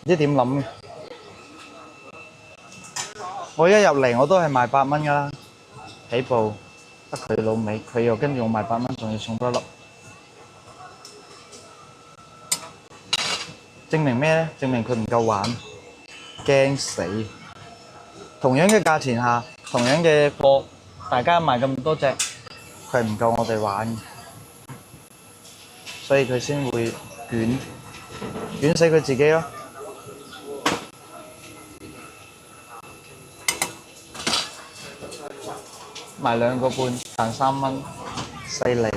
唔知點諗嘅。我一入嚟我都係賣8蚊㗎啦，起步得佢老味，佢又跟住我賣8蚊，仲要送多粒。證明咩咧？證明佢唔夠玩，驚死！同樣嘅價錢下，同樣嘅貨，大家賣咁多隻，佢係唔夠我哋玩嘅，所以佢先會捲死佢自己咯。賣2個半，賺3蚊，犀利！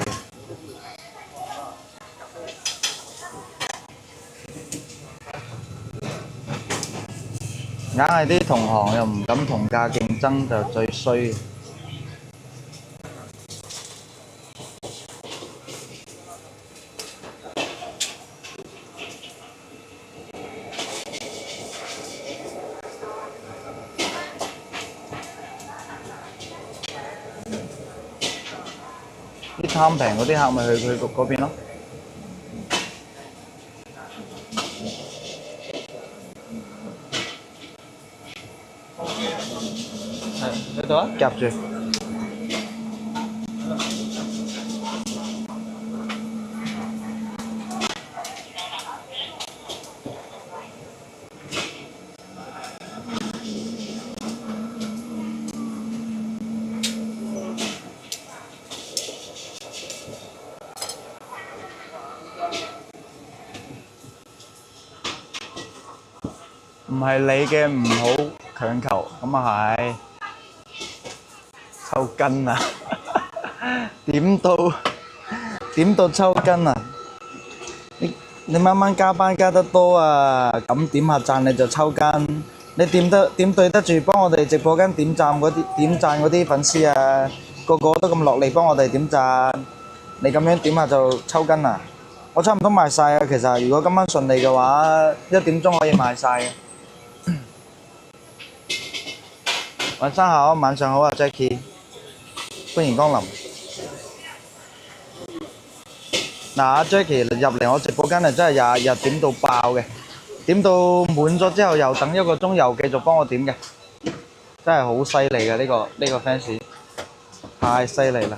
硬係啲同行又唔敢同價競爭，就最衰。啲貪平嗰啲客咪去佢嗰邊咯。係喺度啊，夾住。唔係你嘅唔好強求，咁啊係抽筋啊！點到抽筋啊！你慢慢加班加得多啊，咁點下讚你就抽筋。你點對得住幫我哋直播間點讚嗰啲粉絲啊？個個都咁落力幫我哋點讚，你咁樣點下就抽筋啊！我差唔多賣晒啊，其實如果今晚順利嘅話，1點鐘可以賣晒嘅。晚上好，晚上好啊 ，Jackie， 歡迎光臨。嗱，Jackie 入嚟我直播間係真係日日點到爆嘅，點到滿咗之後又等1個鐘又繼續幫我點嘅，真係好犀利嘅呢個 fans， 太犀利啦，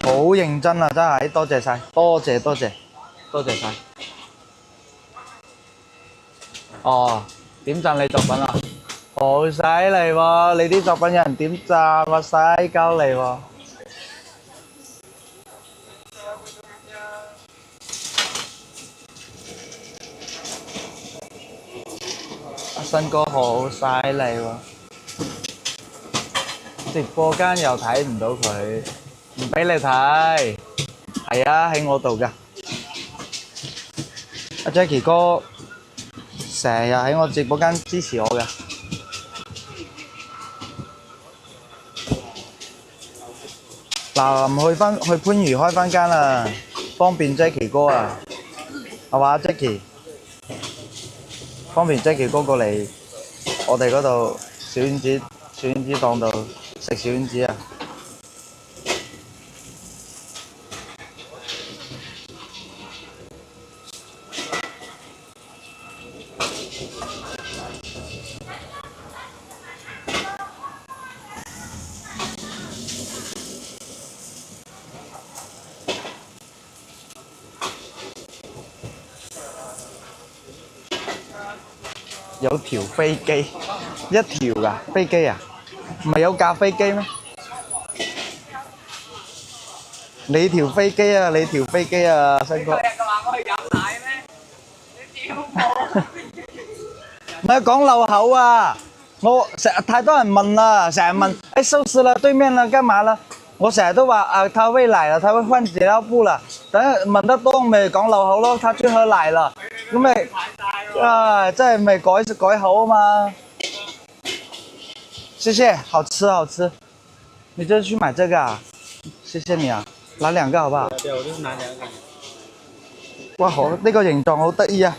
好認真啊，真係多謝晒，多謝晒。哦，點讚你作品啊？好犀利喎！你啲作品有人點讚喎，犀鳩你喎！阿新哥好犀利喎！直播間又睇唔到佢，唔俾你睇。係啊，喺我度㗎。阿 Jackie 哥成日喺我直播間支持我㗎。嗱，去番禺開翻間啦，方便 Jackie 哥啊，係嘛 Jackie？方便 Jackie 哥過嚟我哋嗰度小丸子檔度食小丸子啊！有條飛機，一條㗎飛機啊？唔係有架飛機咩？你條飛機啊，新哥。唔係講漏口啊！我成日太多人問啦，成日問，誒收拾了對面了幹嘛了？我成日都話啊，他會來了，他會換紙尿布了。等問得多咪講漏口咯，他去喝奶了，咁咪啊，真係咪改口啊嘛？謝謝，好吃好吃。你就去買這個啊？謝謝你啊，拿2個好不好？對，我就是拿2個。哇，好呢個形狀好得意啊！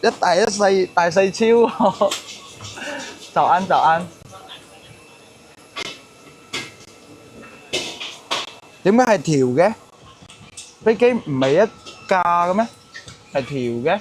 一大一細，大細超。早安早安。點解係條嘅？飛機唔係一架嘅咩？係條嘅。